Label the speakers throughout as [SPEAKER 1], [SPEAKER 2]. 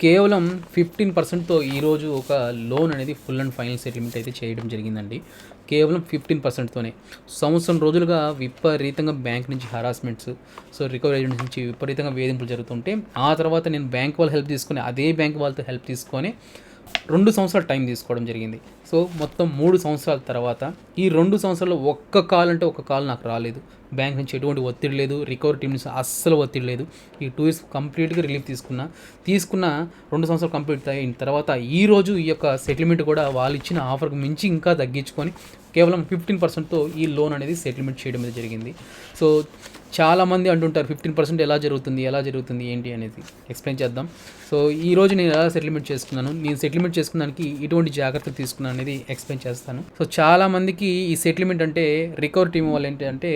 [SPEAKER 1] కేవలం 15%తో ఈరోజు ఒక లోన్ అనేది ఫుల్ అండ్ ఫైనల్ సెటిల్మెంట్ అయితే చేయడం జరిగిందండి. కేవలం 15%తోనే. సంవత్సరం రోజులుగా విపరీతంగా బ్యాంక్ నుంచి హరాస్మెంట్స్, రికవరీ ఏజెంట్స్ నుంచి విపరీతంగా వేధింపులు జరుగుతుంటే, ఆ తర్వాత నేను బ్యాంక్ వాళ్ళ హెల్ప్ తీసుకొని, అదే బ్యాంక్ వాళ్ళతో హెల్ప్ తీసుకొని 2 సంవత్సరాలు టైం తీసుకోవడం జరిగింది. మొత్తం 3 సంవత్సరాల తర్వాత ఈ 2 సంవత్సరాల్లో ఒక్క కాల్ అంటే ఒక్క కాల్ నాకు రాలేదు. బ్యాంక్ నుంచి ఎటువంటి ఒత్తిడి లేదు. రికవరీ టీమ్ నుంచి అస్సలు ఒత్తిడి లేదు. ఈ 2 ఇయర్స్ కంప్లీట్‌గా రిలీఫ్ తీసుకున్న 2 సంవత్సరాలు కంప్లీట్ అయిన తర్వాత ఈరోజు ఈ యొక్క సెటిల్మెంట్ కూడా వాళ్ళు ఇచ్చిన ఆఫర్‌కి మించి ఇంకా తగ్గించుకొని కేవలం 15%తో ఈ లోన్ అనేది సెటిల్మెంట్ చేయడం అనేది జరిగింది. చాలామంది అంటుంటారు 15% ఎలా జరుగుతుంది ఏంటి అనేది ఎక్స్ప్లెయిన్ చేద్దాం. ఈరోజు నేను ఎలా సెటిల్మెంట్ చేసుకున్నాను, నేను సెటిల్మెంట్ చేసుకున్నానికి ఎటువంటి జాగ్రత్తలు తీసుకున్నాను అనేది ఎక్స్ప్లెయిన్ చేస్తాను. చాలామందికి ఈ సెటిల్మెంట్ అంటే రికవరీ టీమ్ వాళ్ళు ఏంటంటే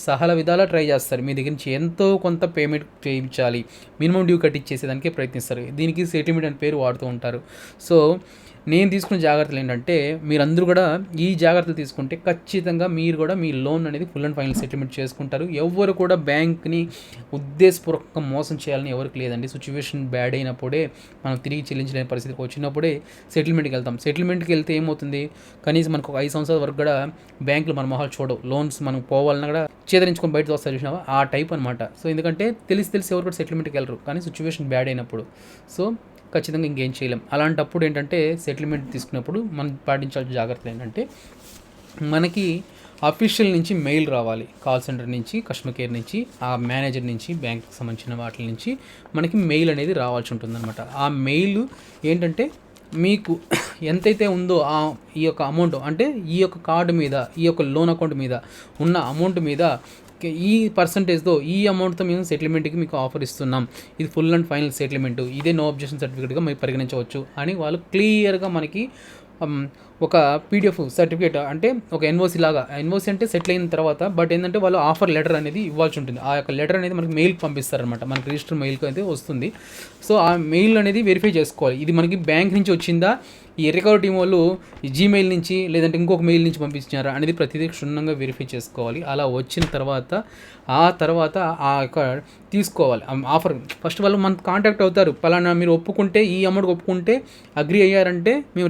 [SPEAKER 1] సహల విధాలా ట్రై చేస్తారు. మీ దగ్గర నుంచి ఎంతో కొంత పేమెంట్ చేయించాలి, మినిమం డ్యూ కట్టించేసేదానికే ప్రయత్నిస్తారు. దీనికి సెటిల్మెంట్ అని పేరు వాడుతూ ఉంటారు. నేను తీసుకున్న జాగ్రత్తలు ఏంటంటే, మీరందరూ కూడా ఈ జాగ్రత్తలు తీసుకుంటే ఖచ్చితంగా మీరు కూడా మీ లోన్ అనేది ఫుల్ అండ్ ఫైనల్ సెటిల్మెంట్ చేసుకుంటారు. ఎవ్వరు కూడా బ్యాంక్ని ఉద్దేశపూర్వకంగా మోసం చేయాలని ఎవరికి లేదండి. సిచ్యువేషన్ బ్యాడ్ అయినప్పుడే, మనం తిరిగి చెల్లించలేని పరిస్థితికి వచ్చినప్పుడే సెటిల్మెంట్కి వెళ్తాం. సెటిల్మెంట్కి వెళ్తే ఏమవుతుంది, కనీసం మనకు ఒక 5 సంవత్సరాల వరకు కూడా బ్యాంకులు మన మొహాలు చూడవు. లోన్స్ మనం పోవాలన్నా కూడా చేదరించుకొని బయటకు వస్తారు చూసినావా, ఆ టైప్ అనమాట. ఎందుకంటే తెలిసి ఎవరు కూడా సెటిల్మెంట్కి వెళ్ళరు, కానీ సిచ్యువేషన్ బ్యాడ్ అయినప్పుడు ఖచ్చితంగా ఇంకేం చేయలేం. అలాంటప్పుడు ఏంటంటే సెటిల్మెంట్ తీసుకున్నప్పుడు మనం పాటించాల్సిన జాగ్రత్తలు ఏంటంటే, మనకి అఫీషియల్ నుంచి మెయిల్ రావాలి. కాల్ సెంటర్ నుంచి, కస్టమర్ కేర్ నుంచి, ఆ మేనేజర్ నుంచి, బ్యాంక్కి సంబంధించిన వాటి నుంచి మనకి మెయిల్ అనేది రావాల్సి ఉంటుందన్నమాట. ఆ మెయిల్ ఏంటంటే, మీకు ఎంతైతే ఉందో ఈ యొక్క అమౌంట్, అంటే ఈ యొక్క కార్డు మీద, ఈ యొక్క లోన్ అకౌంట్ మీద ఉన్న అమౌంట్ మీద ఈ పర్సంటేజ్తో, ఈ అమౌంట్తో మేము సెటిల్మెంట్కి మీకు ఆఫర్ ఇస్తున్నాం, ఇది ఫుల్ అండ్ ఫైనల్ సెటిల్మెంట్, ఇదే నో అబ్జెక్షన్ సర్టిఫికేట్గా మీరు పరిగణించవచ్చు అని వాళ్ళు క్లియర్గా మనకి ఒక పీడిఎఫ్ సర్టిఫికేట్, అంటే ఒక ఎన్ఓసి లాగా. ఎన్ఓసి అంటే సెటిల్ అయిన తర్వాత, బట్ ఏంటంటే వాళ్ళు ఆఫర్ లెటర్ అనేది ఇవ్వాల్సి ఉంటుంది. ఆ యొక్క లెటర్ అనేది మనకి మెయిల్ పంపిస్తారనమాట, మనకి రిజిస్టర్ మెయిల్కి అయితే వస్తుంది. ఆ మెయిల్ అనేది వెరిఫై చేసుకోవాలి, ఇది మనకి బ్యాంక్ నుంచి వచ్చిందా, ఈ రికవరీ టీం వాళ్ళు ఈ జీమెయిల్ నుంచి లేదంటే ఇంకొక మెయిల్ నుంచి పంపించారా అనేది ప్రతిదీ క్షుణ్ణంగా వెరిఫై చేసుకోవాలి. అలా వచ్చిన తర్వాత ఆ యొక్క తీసుకోవాలి ఆఫర్. ఫస్ట్ వాళ్ళు మనకు కాంటాక్ట్ అవుతారు, పలానా మీరు ఒప్పుకుంటే, ఈ అమౌంట్ ఒప్పుకుంటే, అగ్రి అయ్యారంటే మేము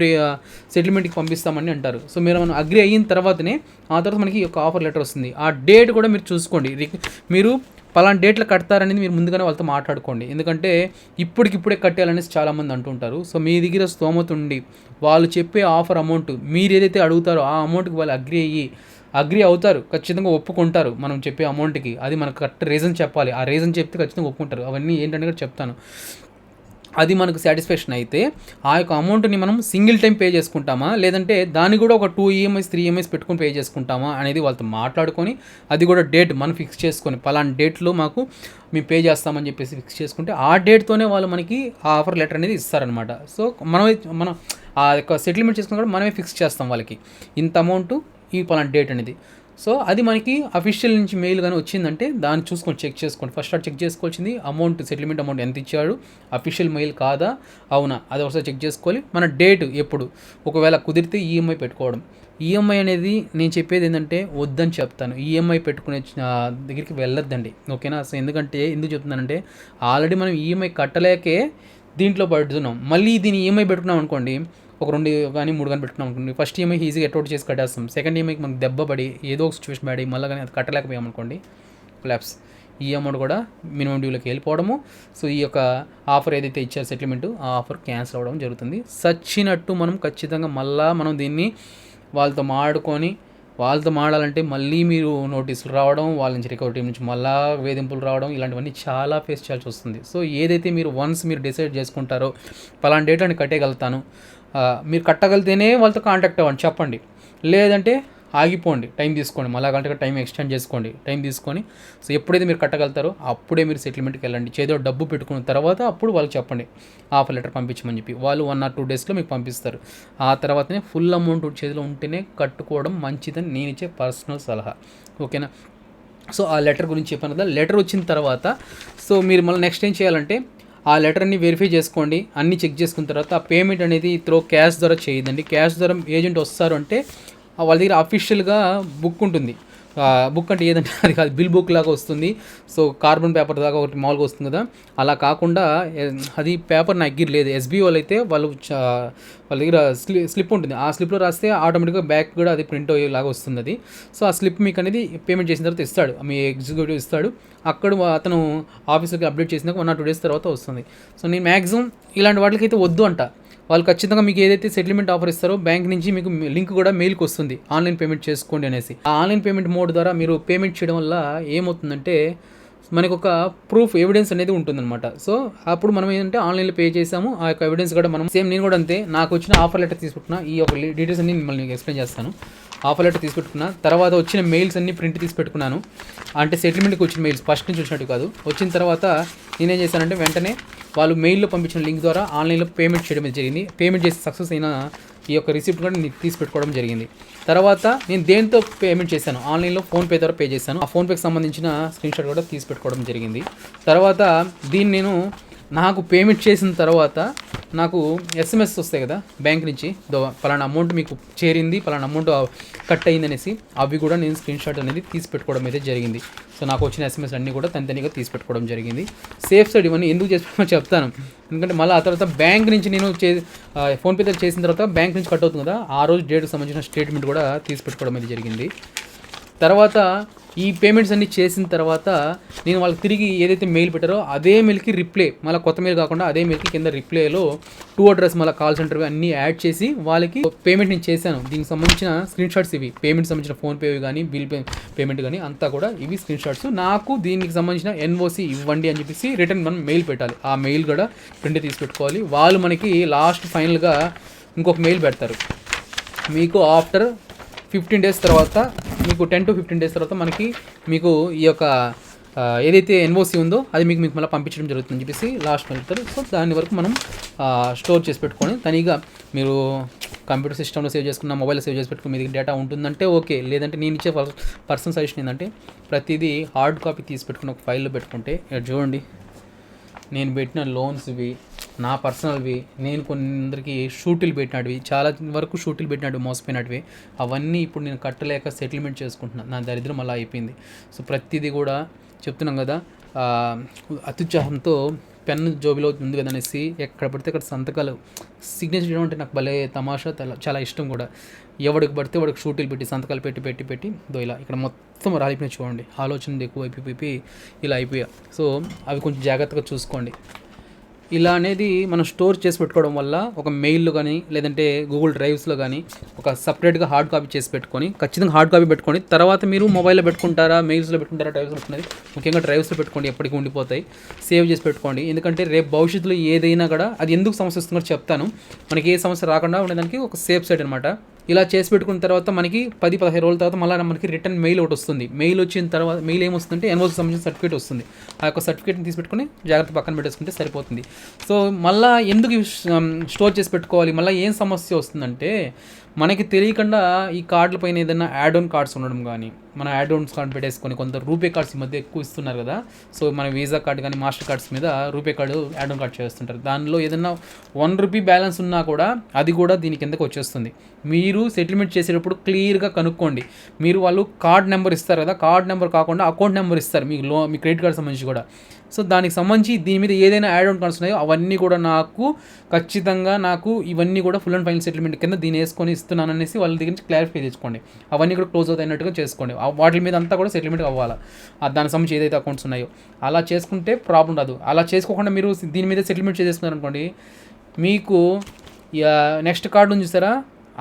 [SPEAKER 1] సెటిల్మెంట్కి పంపిస్తామని అంటారు. మీరు మనం అగ్రి అయిన తర్వాతనే ఆ తర్వాత మనకి ఒక ఆఫర్ లెటర్ వస్తుంది. ఆ డేట్ కూడా మీరు చూసుకోండి, మీరు పలానా డేట్లో కడతారనేది మీరు ముందుగానే వాళ్ళతో మాట్లాడుకోండి. ఎందుకంటే ఇప్పటికిప్పుడే కట్టాలనేసి చాలామంది అంటుంటారు. మీ దగ్గర స్తోమత ఉండి వాళ్ళు చెప్పే ఆఫర్ అమౌంట్ మీరు ఏదైతే అడుగుతారో ఆ అమౌంట్కి వాళ్ళు అగ్రి అవుతారు, ఖచ్చితంగా ఒప్పుకుంటారు. మనం చెప్పే అమౌంట్కి అది మనకు కరెక్ట్ రీజన్ చెప్పాలి. ఆ రీజన్ చెప్తే ఖచ్చితంగా ఒప్పుకుంటారు. అవన్నీ ఏంటంటే కూడా చెప్తాను. అది మనకు సాటిస్ఫాక్షన్ అయితే ఆ యొక్క అమౌంట్ని మనం సింగిల్ టైం పే చేసుకుంటామా, లేదంటే దాన్ని కూడా ఒక 2 EMIs 3 EMIs పెట్టుకొని పే చేసుకుంటామా అనేది వాళ్ళతో మాట్లాడుకొని, అది కూడా డేట్ మనం ఫిక్స్ చేసుకొని, పలానా డేట్లో మాకు మేము పే చేస్తామని చెప్పేసి ఫిక్స్ చేసుకుంటే, ఆ డేట్తోనే వాళ్ళు మనకి ఆ ఆఫర్ లెటర్ అనేది ఇస్తారనమాట. మనం ఆ యొక్క సెటిల్మెంట్ చేసుకుని కూడా మనమే ఫిక్స్ చేస్తాం వాళ్ళకి, ఇంత అమౌంట్ ఈ పలానా డేట్ అనేది. అది మనకి అఫీషియల్ నుంచి మెయిల్ కానీ వచ్చిందంటే దాన్ని చూసుకొని చెక్ చేసుకోండి. ఫస్ట్ చెక్ చేసుకోవాల్సింది అమౌంట్, సెటిల్మెంట్ అమౌంట్ ఎంత ఇచ్చాడు, అఫీషియల్ మెయిల్ కాదా, అవునా, అది ఒకసారి చెక్ చేసుకోవాలి. మన డేట్ ఎప్పుడు, ఒకవేళ కుదిరితే ఈఎంఐ పెట్టుకోవడం. ఈఎంఐ అనేది నేను చెప్పేది ఏంటంటే వద్దని చెప్తాను. ఈఎంఐ పెట్టుకునే దగ్గరికి వెళ్ళొద్దండి, ఓకేనా. ఎందుకంటే ఎందుకు చెప్తున్నానంటే, ఆల్రెడీ మనం ఈఎంఐ కట్టలేకే దీంట్లో పడుతున్నాం. మళ్ళీ దీన్ని ఈఎంఐ పెట్టుకున్నాం అనుకోండి, ఒక 2 కానీ 3 కానీ పెట్టుకున్నాం అనుకోండి, ఫస్ట్ ఈఎంఐ ఈజీగా ఎట్అవుట్ చేసి కట్టేస్తాం. సెకండ్ ఈఎంఐకి మనకు దెబ్బ పడి ఏదో ఒక సిచ్యువేషన్ పడి మళ్ళీ కానీ అది కట్టలేకపోయామనుకోండి, కొలాప్స్. ఈ అమౌంట్ కూడా మినిమం డ్యూలోకి వెళ్ళిపోవడము. ఈ యొక్క ఆఫర్ ఏదైతే ఇచ్చారో సెటిల్మెంట్, ఆ ఆఫర్ క్యాన్సిల్ అవ్వడం జరుగుతుంది. సచ్చినట్టు మనం ఖచ్చితంగా మనం దీన్ని వాళ్ళతో మాడాలంటే మళ్ళీ మీరు నోటీసులు రావడం, వాళ్ళ నుంచి రికవరీ టీం నుంచి మళ్ళీ వేధింపులు రావడం, ఇలాంటివన్నీ చాలా ఫేస్ చేయాల్సి వస్తుంది. ఏదైతే మీరు మీరు డిసైడ్ చేసుకుంటారో పలానా డేట్ అని కట్టేయగలుగుతాను, మీరు కట్టగలితేనే వాళ్ళతో కాంటాక్ట్ అవ్వండి, చెప్పండి. లేదంటే ఆగిపోండి, టైం తీసుకోండి, మళ్ళా గంటగా టైం ఎక్స్టెండ్ చేసుకోండి. టైం తీసుకొని ఎప్పుడైతే మీరు కట్టగలుగుతారో అప్పుడే మీరు సెటిల్మెంట్కి వెళ్ళండి. చేతిలో డబ్బు పెట్టుకున్న తర్వాత అప్పుడు వాళ్ళకి చెప్పండి ఆఫర్ లెటర్ పంపించమని చెప్పి. వాళ్ళు 1 or 2 డేస్లో మీకు పంపిస్తారు. ఆ తర్వాతనే ఫుల్ అమౌంట్ చేతిలో ఉంటేనే కట్టుకోవడం మంచిదని నేను ఇచ్చే పర్సనల్ సలహా, ఓకేనా. ఆ లెటర్ గురించి చెప్పాను కదా. లెటర్ వచ్చిన తర్వాత మీరు మళ్ళీ నెక్స్ట్ ఏం చేయాలంటే, ఆ లెటర్ని వెరిఫై చేసుకోండి, అన్నీ చెక్ చేసుకున్న తర్వాత ఆ పేమెంట్ అనేది క్యాష్ ద్వారా చేయదండి. క్యాష్ ద్వారా ఏజెంట్ వస్తారు అంటే వాళ్ళ దగ్గర అఫీషియల్గా బుక్ ఉంటుంది. బుక్ అంటే ఏదంటే అది కాదు, బిల్ బుక్ లాగా వస్తుంది. సో కార్బన్ పేపర్ దాకా ఒకటి మామూలుగా వస్తుంది కదా, అలా కాకుండా అది పేపర్ నా దగ్గర లేదు. ఎస్బీ వాళ్ళు అయితే వాళ్ళ దగ్గర స్లిప్ ఉంటుంది. ఆ స్లిప్లో రాస్తే ఆటోమేటిక్గా బ్యాక్ కూడా అది ప్రింట్ అయ్యేలాగా వస్తుంది అది. సో ఆ స్లిప్ మీకు అనేది పేమెంట్ చేసిన తర్వాత ఇస్తాడు, మీ ఎగ్జిక్యూటివ్ ఇస్తాడు. అక్కడ అతను ఆఫీస్కి అప్డేట్ చేసినాక 1 or 2 days తర్వాత వస్తుంది. సో నేను మ్యాక్సిమం ఇలాంటి వాటికైతే వద్దు అంట. వాళ్ళు ఖచ్చితంగా మీకు ఏదైతే సెటిల్మెంట్ ఆఫర్ ఇస్తారో బ్యాంక్ నుంచి మీకు లింక్ కూడా మెయిల్కి వస్తుంది, ఆన్లైన్ పేమెంట్ చేసుకోండి అనేసి. ఆ ఆన్లైన్ పేమెంట్ మోడ్ ద్వారా మీరు పేమెంట్ చేయడం వల్ల ఏమవుతుందంటే మనకు ఒక ప్రూఫ్ ఎవిడెన్స్ అనేది ఉంటుందన్నమాట. సో అప్పుడు మనం ఏంటంటే ఆన్లైన్లో పే చేసాము, ఆ యొక్క ఎవిడెన్స్ కూడా మనం సేమ్ నేను కూడా అంతే, నాకు వచ్చిన ఆఫర్ లెటర్ తీసుకుంటున్నా, ఈ యొక్క డీటెయిల్స్ అన్ని మిమ్మల్ని ఎక్స్ప్లెయిన్ చేస్తాను. ఆఫర్ లెటర్ తీసుపెట్టుకున్నా, తర్వాత వచ్చిన మెయిల్స్ అన్ని ప్రింట్ తీసి పెట్టుకున్నాను. అంటే సెటిల్మెంట్కి వచ్చిన మెయిల్స్ ఫస్ట్ నుంచి వచ్చినట్టు కాదు. వచ్చిన తర్వాత నేనేం చేశానంటే వెంటనే వాళ్ళు మెయిల్లో పంపించిన లింక్ ద్వారా ఆన్లైన్లో పేమెంట్ చేయడం జరిగింది. పేమెంట్ చేసి సక్సెస్ అయిన ఈ యొక్క రిసిప్ట్ కూడా నేను తీసి పెట్టుకోవడం జరిగింది. తర్వాత నేను దేంతో పేమెంట్ చేశాను, ఆన్లైన్లో ఫోన్పే ద్వారా పే చేశాను. ఆ ఫోన్పేకి సంబంధించిన స్క్రీన్షాట్ కూడా తీసి పెట్టుకోవడం జరిగింది. తర్వాత దీన్ని నేను నాకు పేమెంట్ చేసిన తర్వాత నాకు ఎస్ఎంఎస్ వస్తాయి కదా బ్యాంక్ నుంచి, పలానా అమౌంట్ మీకు చేరింది, పలానా అమౌంట్ కట్ అయింది అనేసి, అవి కూడా నేను స్క్రీన్షాట్ అనేది తీసి పెట్టుకోవడం అయితే జరిగింది. సో నాకు వచ్చిన ఎస్ఎంఎస్ అన్నీ కూడా తనితనిగా తీసి పెట్టుకోవడం జరిగింది. సేఫ్ సైడ్ ఇవన్నీ ఎందుకు చేసుకోమో చెప్తాను, ఎందుకంటే మళ్ళీ ఆ తర్వాత బ్యాంక్ నుంచి నేను ఫోన్పే దగ్గర చేసిన తర్వాత బ్యాంక్ నుంచి కట్ అవుతుంది కదా, ఆ రోజు డేట్కి సంబంధించిన స్టేట్మెంట్ కూడా తీసి పెట్టుకోవడం అయితే జరిగింది. తర్వాత ఈ పేమెంట్స్ అన్నీ చేసిన తర్వాత నేను వాళ్ళకి తిరిగి ఏదైతే మెయిల్ పెట్టారో అదే మెయిల్కి రిప్లై, మళ్ళీ కొత్త మెయిల్ కాకుండా అదే మెయిల్కి కింద రిప్లైలో టు అడ్రస్ మళ్ళీ కాల్ సెంటర్ అన్నీ యాడ్ చేసి వాళ్ళకి పేమెంట్ నేను చేశాను. దీనికి సంబంధించిన స్క్రీన్ షాట్స్ ఇవి, పేమెంట్ సంబంధించిన ఫోన్పే కానీ బిల్ పేమెంట్ కానీ అంతా కూడా ఇవి స్క్రీన్ షాట్స్. నాకు దీనికి సంబంధించిన ఎన్ఓసి ఇవ్వండి అని చెప్పేసి రిటర్న్ మనం మెయిల్ పెట్టాలి. ఆ మెయిల్ కూడా ప్రింట్ తీసి పెట్టుకోవాలి. వాళ్ళు మనకి లాస్ట్ ఫైనల్గా ఇంకొక మెయిల్ పెడతారు, మీకు ఆఫ్టర్ 15 days తర్వాత, మీకు 10 to 15 days తర్వాత మీకు ఈ యొక్క ఏదైతే ఎన్ఓసి ఉందో అది మీకు మళ్ళీ పంపించడం జరుగుతుందని చెప్పేసి లాస్ట్ వెళ్తారు. సో దాని వరకు మనం స్టోర్ చేసి పెట్టుకొని తనిగా మీరు కంప్యూటర్ సిస్టంలో సేవ్ చేసుకున్న, మొబైల్లో సేవ్ చేసి పెట్టుకుని మీ దగ్గర డేటా ఉంటుందంటే ఓకే. లేదంటే నేను ఇచ్చే పర్సనల్ సజెషన్ ఏంటంటే ప్రతిదీ హార్డ్ కాపీ తీసి పెట్టుకుని ఒక ఫైల్లో పెట్టుకుంటే, చూడండి నేను పెట్టిన లోన్స్ ఇవి, నా పర్సనల్వి, నేను కొందరికి షూటీలు పెట్టినవి, చాలా వరకు షూటీలు పెట్టినట్టు మోసపోయినవి, అవన్నీ ఇప్పుడు నేను కట్టలేక సెటిల్మెంట్ చేసుకుంటున్నాను. నా దరిద్రం అలా అయిపోయింది. సో ప్రతిదీ కూడా చెప్తున్నాం కదా, అత్యుత్సాహంతో పెన్ను జోబిలో ఉంది కదా అనేసి ఎక్కడ పడితే అక్కడ సంతకాలు సిగ్నేచర్ చేయడం అంటే నాకు భలే తమాషా, చాలా ఇష్టం కూడా. ఎవడికి పడితే వాడికి షూటీలు పెట్టి సంతకాలు పెట్టి ఇలా ఇక్కడ మొత్తం రాలిపోయిన చూడండి, ఆలోచన ఎక్కువ అయిపోయి ఇలా అయిపోయా. సో అవి కొంచెం జాగ్రత్తగా చూసుకోండి. ఇలా అనేది మనం స్టోర్ చేసి పెట్టుకోవడం వల్ల ఒక మెయిల్లో కానీ లేదంటే గూగుల్ డ్రైవ్స్లో కానీ ఒక సపరేట్గా హార్డ్ కాపీ చేసి పెట్టుకొని, ఖచ్చితంగా హార్డ్ కాపీ పెట్టుకొని తర్వాత మీరు మొబైల్లో పెట్టుకుంటారా, మెయిల్స్లో పెట్టుకుంటారా, డ్రైవ్స్లో పెట్టుకున్నది ముఖ్యంగా డ్రైవ్స్లో పెట్టుకోండి, ఎప్పటికీ ఉండిపోతాయి. సేవ్ చేసి పెట్టుకోండి. ఎందుకంటే రేపు భవిష్యత్తులో ఏదైనా కూడా అది ఎందుకు సమస్య వస్తుందో చెప్తాను. మనకి ఏ సమస్య రాకుండా ఉండేదానికి ఒక సేఫ్ సైడ్ అనమాట. ఇలా చేసి పెట్టుకున్న తర్వాత మనకి 10-15 రోజుల తర్వాత మళ్ళీ మనకి రిటర్న్ మెయిల్ ఒకటి వస్తుంది. మెయిల్ వచ్చిన తర్వాత మెయిల్ ఏమొస్తుందంటే ఎన్ఓసి సంబంధించిన సర్టిఫికేట్ వస్తుంది. ఆ యొక్క సర్టిఫికేట్ని తీసి పెట్టుకుని జాగ్రత్త పక్కన పెట్టేసుకుంటే సరిపోతుంది. సో మళ్ళీ ఎందుకు స్టోర్ చేసి పెట్టుకోవాలి, మళ్ళీ ఏం సమస్య వస్తుందంటే మనకి తెలియకుండా ఈ కార్డుల పైన ఏదైనా యాడ్ ఆన్ కార్డ్స్ ఉండడం కానీ, మన యాడ్ ఆన్స్ కార్డ్ పెట్టేసుకొని, కొంత రూపే కార్డ్స్ ఈ మధ్య ఎక్కువ ఇస్తున్నారు కదా. సో మన వీసా కార్డు కానీ మాస్టర్ కార్డ్స్ మీద RuPay card add on card చేస్తుంటారు. దానిలో ఏదైనా ₹1 బ్యాలెన్స్ ఉన్నా కూడా అది కూడా దీని కిందకు వచ్చేస్తుంది. మీరు సెటిల్మెంట్ చేసేటప్పుడు క్లియర్గా కనుక్కోండి. మీరు వాళ్ళు కార్డ్ నెంబర్ ఇస్తారు కదా, కార్డ్ నెంబర్ కాకుండా అకౌంట్ నెంబర్ ఇస్తారు మీకు మీ క్రెడిట్ కార్డ్ సంబంధించి కూడా. సో దానికి సంబంధించి దీని మీద ఏదైనా యాడ్ ఆన్ కార్డ్స్ ఉన్నాయో అవన్నీ కూడా ఖచ్చితంగా ఇవన్నీ కూడా ఫుల్ అండ్ ఫైనల్ సెటిల్మెంట్ కింద దీన్ని వేసుకొని ఇస్తున్నాను అనేసి వాళ్ళ దగ్గర నుంచి క్లారిఫై తెచ్చుకోండి. అవన్నీ కూడా క్లోజ్ అవుతాయినట్టుగా చేసుకోండి. వాటి మీద అంతా కూడా సెటిల్మెంట్ అవ్వాలి. దానికి సంబంధించి ఏదైతే అకౌంట్స్ ఉన్నాయో అలా చేసుకుంటే ప్రాబ్లం రాదు. అలా చేసుకోకుండా మీరు దీని మీద సెటిల్మెంట్ చేసేస్తున్నారు అనుకోండి, మీకు నెక్స్ట్ కార్డు ఉంది చూసారా,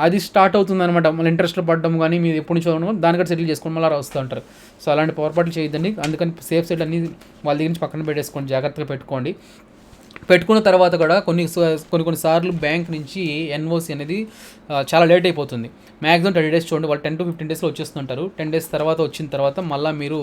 [SPEAKER 1] అది స్టార్ట్ అవుతుంది అనమాట. మళ్ళీ ఇంట్రెస్ట్లో పడడం కానీ మీరు ఎప్పటి నుంచో దానికంటే సెటిల్ చేసుకొని మళ్ళీ వస్తూ ఉంటారు. సో అలాంటి పొరపాట్లు చేయొద్దండి. అందుకని సేఫ్ సైడ్ అన్ని వాళ్ళ దగ్గర నుంచి పక్కన పెట్టేసుకోండి, జాగ్రత్తగా పెట్టుకోండి. పెట్టుకున్న తర్వాత కూడా కొన్నిసార్లు బ్యాంక్ నుంచి ఎన్ఓసి అనేది చాలా లేట్ అయిపోతుంది. మ్యాక్సిమం 30 days చూడండి, వాళ్ళు 10 to 15 daysలో వచ్చేస్తుంటారు. 10 days తర్వాత వచ్చిన తర్వాత మళ్ళీ మీరు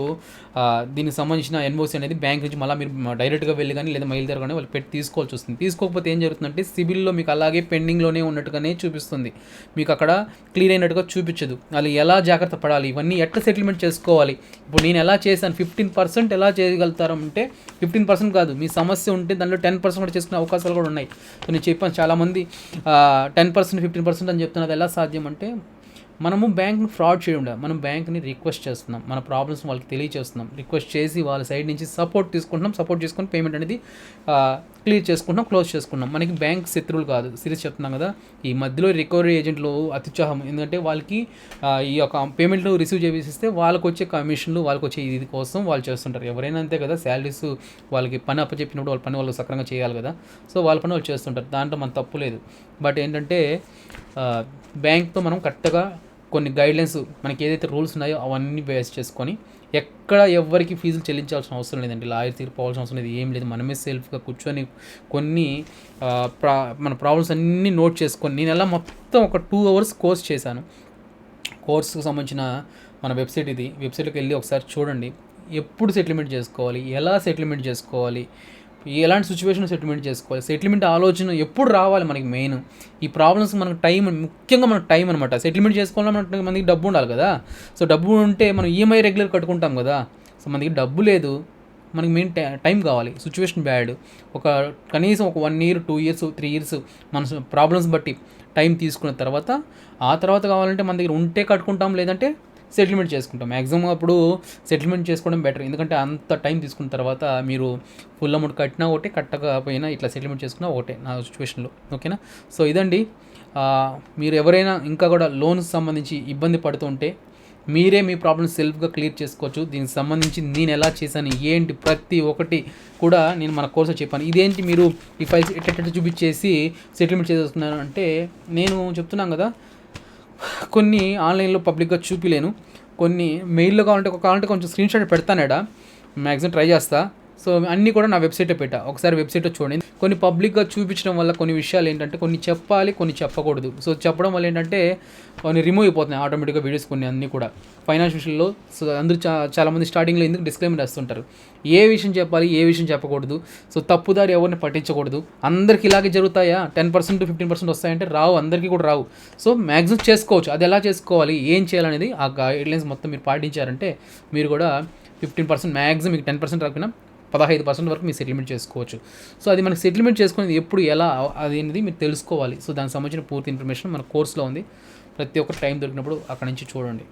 [SPEAKER 1] దీనికి సంబంధించిన ఎన్ఓసి అనేది బ్యాంక్ నుంచి మళ్ళీ మీరు డైరెక్ట్గా వెళ్ళి కానీ లేదా మెయిల్ ద్వారా కానీ వాళ్ళు పెట్టి తీసుకోవాల్సి వస్తుంది. తీసుకోకపోతే ఏం జరుగుతుందంటే సిబిల్లో మీకు అలాగే పెండింగ్లోనే ఉన్నట్టుగానే చూపిస్తుంది, మీకు అక్కడ క్లియర్ అయినట్టుగా చూపించదు. వాళ్ళు ఎలా జాగ్రత్త పడాలి, ఇవన్నీ ఎట్లా సెటిల్మెంట్ చేసుకోవాలి. ఇప్పుడు నేను ఎలా చేశాను, 15% ఎలా చేయగలుగుతారు అంటే 15% కాదు, మీ సమస్య ఉంటే దానిలో 10% కూడా చేసుకునే అవకాశాలు కూడా ఉన్నాయి. సో నేను చెప్పాను చాలామంది 10% 15% అని చెప్తున్నది ఎలా సాధ్యం అంటే మనము బ్యాంక్ని ఫ్రాడ్ చేయడం, మనం బ్యాంక్ని రిక్వెస్ట్ చేస్తున్నాం, మన ప్రాబ్లమ్స్ వాళ్ళకి తెలియజేస్తున్నాం, రిక్వెస్ట్ చేసి వాళ్ళ సైడ్ నుంచి సపోర్ట్ తీసుకుంటున్నాం, సపోర్ట్ చేసుకొని పేమెంట్ అనేది క్లియర్ చేసుకుంటున్నాం, క్లోజ్ చేసుకున్నాం. మనకి బ్యాంక్ శత్రువులు కాదు, సీరియస్ చెప్తున్నాం కదా. ఈ మధ్యలో రికవరీ ఏజెంట్లు అత్యుత్సాహం, ఎందుకంటే వాళ్ళకి ఈ యొక్క పేమెంట్లు రిసీవ్ చేపిస్తే వాళ్ళకి వచ్చే కమిషన్లు, వాళ్ళకి వచ్చే ఇది కోసం వాళ్ళు చేస్తుంటారు. ఎవరైనా అంతే కదా, శాలరీస్ వాళ్ళకి పని అప్పచెప్పినప్పుడు వాళ్ళ పని వాళ్ళు సక్రంగా చేయాలి కదా. సో వాళ్ళ పని వాళ్ళు చేస్తుంటారు, దాంట్లో మన తప్పు లేదు. బట్ ఏంటంటే బ్యాంక్తో మనం కరెక్ట్గా కొన్ని గైడ్లైన్స్, మనకి ఏదైతే రూల్స్ ఉన్నాయో అవన్నీ బేస్ చేసుకొని ఎక్కడ ఎవరికి ఫీజులు చెల్లించాల్సిన అవసరం లేదండి, లాయర్ తీరిపోవాల్సిన అవసరం లేదు, ఏం లేదు. మనమే సెల్ఫ్గా కూర్చొని కొన్ని మన ప్రాబ్లమ్స్ అన్నీ నోట్ చేసుకొని, నేను ఎలా మొత్తం ఒక 2 hours కోర్స్ చేశాను. కోర్సుకు సంబంధించిన మన వెబ్సైట్ ఇది, వెబ్సైట్కి వెళ్ళి ఒకసారి చూడండి. ఎప్పుడు సెటిల్మెంట్ చేసుకోవాలి, ఎలా సెటిల్మెంట్ చేసుకోవాలి, ఎలాంటి సిచ్యువేషన్ సెటిల్మెంట్ చేసుకోవాలి, సెటిల్మెంట్ ఆలోచన ఎప్పుడు రావాలి మనకి. మెయిన్ ఈ ప్రాబ్లమ్స్ మనకు టైం, ముఖ్యంగా మనకు టైం అనమాట. సెటిల్మెంట్ చేసుకోవాలంటే మనకి డబ్బు ఉండాలి కదా. సో డబ్బు ఉంటే మనం ఈఎంఐ రెగ్యులర్ కట్టుకుంటాం కదా. సో మనకి డబ్బు లేదు, మనకి మెయిన్ టైం కావాలి. సిచ్యువేషన్ బ్యాడ్, కనీసం ఒక 1 year 2 years 3 years మన ప్రాబ్లమ్స్ బట్టి టైం తీసుకున్న తర్వాత, ఆ తర్వాత కావాలంటే మన దగ్గర ఉంటే కట్టుకుంటాం, లేదంటే సెటిల్మెంట్ చేసుకుంటాం. మ్యాక్సిమం అప్పుడు సెటిల్మెంట్ చేసుకోవడం బెటర్, ఎందుకంటే అంత టైం తీసుకున్న తర్వాత మీరు ఫుల్ అమౌంట్ కట్టినా ఒకటే, కట్టకపోయినా ఇట్లా సెటిల్మెంట్ చేసుకున్నా ఒకటే నా సిచ్యువేషన్లో. ఓకేనా. సో ఇదండి. మీరు ఎవరైనా ఇంకా కూడా లోన్స్ సంబంధించి ఇబ్బంది పడుతుంటే మీరే మీ ప్రాబ్లమ్స్ సెల్ఫ్గా క్లియర్ చేసుకోవచ్చు. దీనికి సంబంధించి నేను ఎలా చేశాను ఏంటి ప్రతి ఒక్కటి కూడా నేను మన కోర్సులో చెప్పాను. ఇదేంటి మీరు ఈ ఫైల్స్ ఎట్ట చూపించేసి సెటిల్మెంట్ చేసేస్తున్నారు అంటే, నేను చెప్తున్నాను కదా, కొన్ని ఆన్లైన్లో పబ్లిక్గా చూపిలేను, కొన్ని మెయిల్లో కావాలంటే కొంచెం స్క్రీన్ షాట్ పెడతానేడా, మ్యాక్సిమం ట్రై చేస్తా. సో అన్నీ కూడా నా వెబ్సైట్లో పెట్టా, ఒకసారి వెబ్సైట్లో చూడండి. కొన్ని పబ్లిక్గా చూపించడం వల్ల కొన్ని విషయాలు ఏంటంటే కొన్ని చెప్పాలి, కొన్ని చెప్పకూడదు. సో చెప్పడం వల్ల ఏంటంటే కొన్ని రిమూవ్ అయిపోతున్నాయి ఆటోమేటిక్గా వీడియోస్, కొన్ని అన్నీ కూడా ఫైనాన్షియల్లో. సో అందరూ చాలామంది స్టార్టింగ్లో ఎందుకు డిస్క్లైమర్ వేస్తుంటారు, ఏ విషయం చెప్పాలి, ఏ విషయం చెప్పకూడదు. సో తప్పుదారి ఎవరిని పట్టించకూడదు. అందరికి ఇలాగే జరుగుతాయా, 10% 15% వస్తాయంటే రావు, అందరికీ కూడా రావు. సో మ్యాక్సిమం చేసుకోవచ్చు. అది ఎలా చేసుకోవాలి, ఏం చేయాలనేది ఆ గైడ్లైన్స్ మొత్తం మీరు పాటించారంటే మీరు కూడా 15%, మ్యాక్సిమం మీకు 10% రాకపోయినా 15% వరకు మీరు సెటిల్మెంట్ చేసుకోవచ్చు. సో అది మనకి సెటిల్మెంట్ చేసుకునేది ఎప్పుడు, ఎలా, అది అనేది మీరు తెలుసుకోవాలి. సో దానికి సంబంధించిన పూర్తి ఇన్ఫర్మేషన్ మన కోర్సులో ఉంది. ప్రతి ఒక్క టైం దొరికినప్పుడు అక్కడ నుంచి చూడండి.